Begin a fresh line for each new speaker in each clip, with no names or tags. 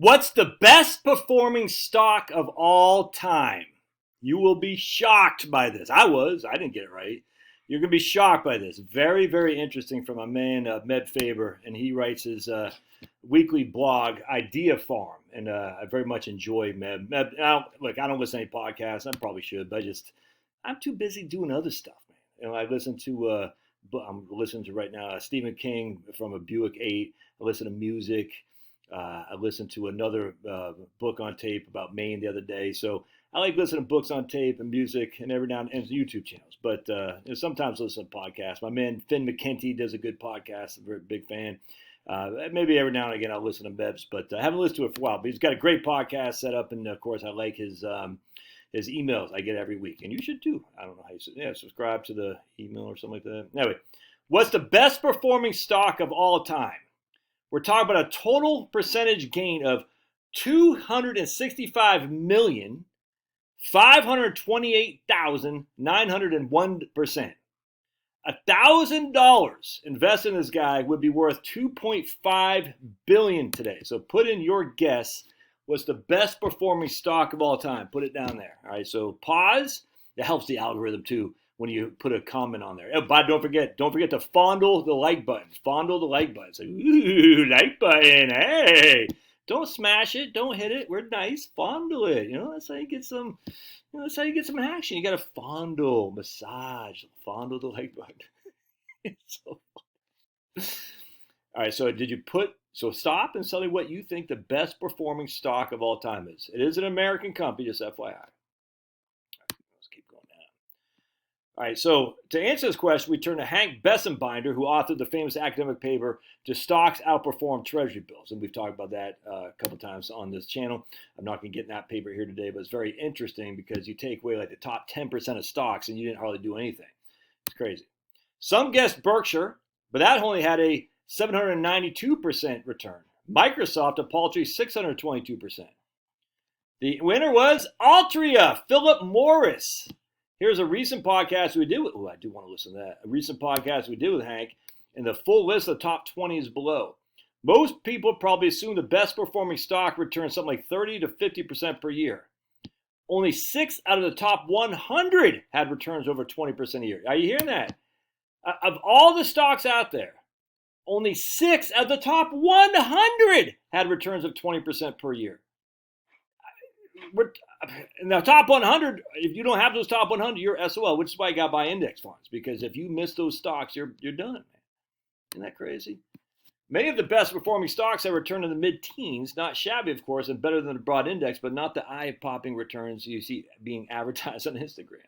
What's the best performing stock of all time? You will be shocked by this. I didn't get it right. You're going to be shocked by this. Very, very interesting from a man, Meb Faber, and he writes his weekly blog, Idea Farm. And I very much enjoy Meb. I don't listen to any podcasts. I probably should, but I'm too busy doing other stuff, man. I listen to, I'm listening to right now Stephen King from a Buick 8. I listen to music. I listened to another book on tape about Maine the other day. So I like listening to books on tape and music and every now and then YouTube channels. But sometimes listen to podcasts. My man Finn McKenty does a good podcast. I'm a very big fan. Maybe every now and again I'll listen to Bebs, but I haven't listened to it for a while. But he's got a great podcast set up. And, of course, I like his emails I get every week. And you should too. I don't know how you say it. Subscribe to the email or something like that. Anyway, what's the best performing stock of all time? We're talking about a total percentage gain of 265,528,901%. $1,000 invested in this guy would be worth $2.5 billion today. So put in your guess. What's the best performing stock of all time? Put it down there. All right. So pause. It helps the algorithm too when you put a comment on there. Oh, but don't forget to fondle the like button. Fondle the like button. Say, ooh, like button. Hey, don't smash it. Don't hit it. We're nice. Fondle it. That's how you get some. That's how you get some action. You got to fondle, massage, fondle the like button. It's so fun. All right. So So stop and tell me what you think the best performing stock of all time is. It is an American company, just FYI. All right, so to answer this question, we turn to Hank Bessenbinder, who authored the famous academic paper, Do Stocks Outperform Treasury Bills? And we've talked about that a couple times on this channel. I'm not going to get in that paper here today, but it's very interesting because you take away like the top 10% of stocks and you didn't hardly do anything. It's crazy. Some guessed Berkshire, but that only had a 792% return. Microsoft, a paltry 622%. The winner was Altria, Philip Morris. Here's a recent podcast we did with, I do want to listen to that. A recent podcast we did with Hank, and the full list of the top 20 is below. Most people probably assume the best performing stock returns something like 30 to 50% per year. Only 6 out of the top 100 had returns over 20% a year. Are you hearing that? Of all the stocks out there, only 6 out of the top 100 had returns of 20% per year. In the top 100, if you don't have those top 100, you're SOL, which is why you got to buy index funds. Because if you miss those stocks, you're done, man. Isn't that crazy? Many of the best performing stocks have returned in the mid-teens, not shabby, of course, and better than the broad index, but not the eye-popping returns you see being advertised on Instagram.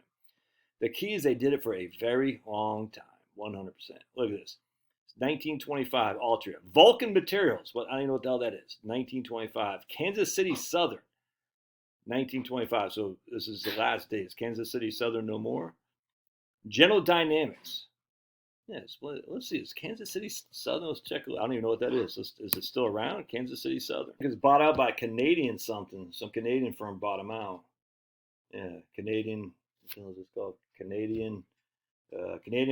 The key is they did it for a very long time, 100%. Look at this. 1925, Altria. Vulcan Materials. I don't even know what the hell that is. 1925. Kansas City Southern. 1925, so this is the last days. Kansas City Southern no more. General Dynamics. Yes, let's see. It's Kansas City Southern. Let's check it. I don't even know what that is. Is it still around? Kansas City Southern. It's bought out by Canadian something. Some Canadian firm bought them out. Yeah, Canadian. What the hell is it called? Canadian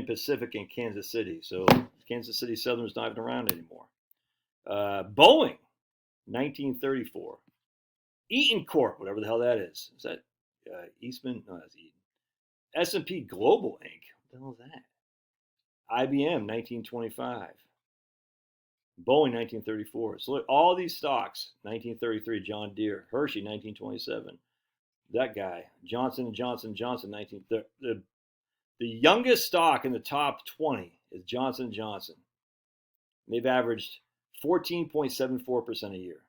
Pacific in Kansas City. So Kansas City Southern's not even around anymore. Boeing, 1934. Eaton Corp, whatever the hell that is. Is that Eastman? No, that's Eaton. S&P Global Inc. What the hell is that? IBM, 1925. Boeing, 1934. So look, all these stocks, 1933, John Deere. Hershey, 1927. That guy, Johnson & Johnson, 1930. The youngest stock in the top 20 is Johnson & Johnson. They've averaged 14.74% a year.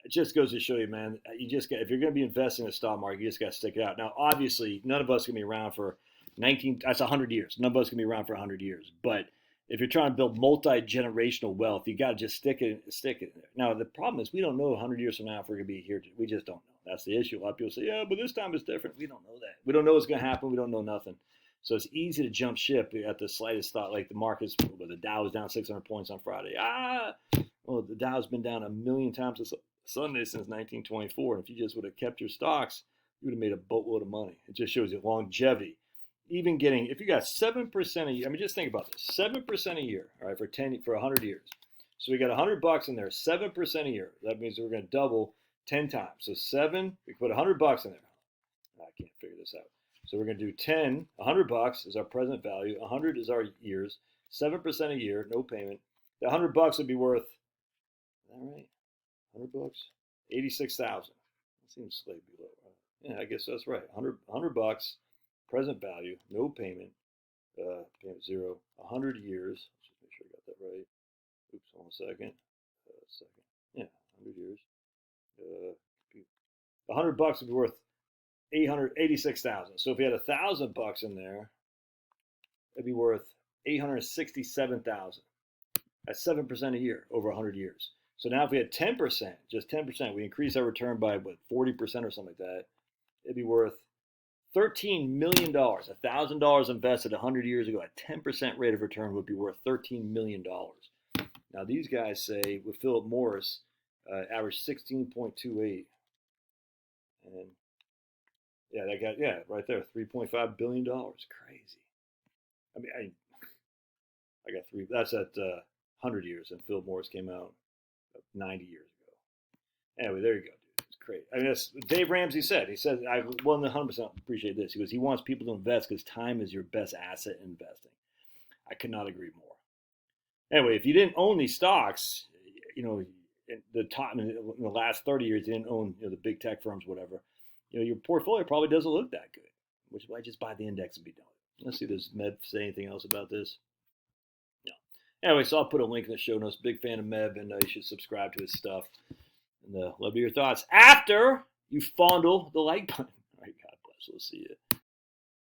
It just goes to show you, man, if you're going to be investing in the stock market, you just got to stick it out. Now, obviously, none of us are going to be around for 100 years. None of us are going to be around for 100 years. But if you're trying to build multi-generational wealth, you got to just stick it in there. Now, the problem is we don't know 100 years from now if we're going to be here. We just don't know. That's the issue. A lot of people say, yeah, but this time it's different. We don't know that. We don't know what's going to happen. We don't know nothing. So it's easy to jump ship at the slightest thought, like the markets, the Dow was down 600 points on Friday. Well, the Dow's been down 1 million times this Sunday since 1924. And if you just would have kept your stocks, you would have made a boatload of money. It just shows you longevity. Even if you got 7% a year, just think about this, 7% a year, all right, for 100 years. So we got $100 in there, 7% a year. That means we're going to double 10 times. So 7, we put $100 in there. I can't figure this out. So we're going to do 10, $100 is our present value, 100 is our years, 7% a year, no payment. The $100 would be worth, is that right? $100, 86,000. That seems slightly below. Yeah, I guess that's right. $100, present value, no payment, payment 0, 100 years. Let's just make sure I got that right. Oops, hold on a second. Yeah, 100 years. 100 bucks would be worth 886,000. So if you had $1,000 in there, it'd be worth 867,000. That's 7% a year over 100 years. So now if we had 10%, just 10%, we increase our return by what, 40% or something like that. It'd be worth $13 million. $1,000 invested 100 years ago at 10% rate of return would be worth $13 million. Now these guys say with Philip Morris, average 16.28, and yeah, that got right there, $3.5 billion. Crazy. I mean, I got three. That's at 100 years, and Philip Morris came out 90 years ago. Anyway, there you go, dude. It's great. I mean, that's Dave Ramsey said. He said, I 100% appreciate this. He goes, he wants people to invest because time is your best asset in investing. I could not agree more. Anyway, if you didn't own these stocks, in the last 30 years, you didn't own the big tech firms, whatever, your portfolio probably doesn't look that good, which might just buy the index and be done. Let's see, does Meb say anything else about this? No. Anyway, so I'll put a link in the show notes. Big fan of Meb, and you should subscribe to his stuff. And love to hear your thoughts after you fondle the like button. All right, God bless. We'll see you.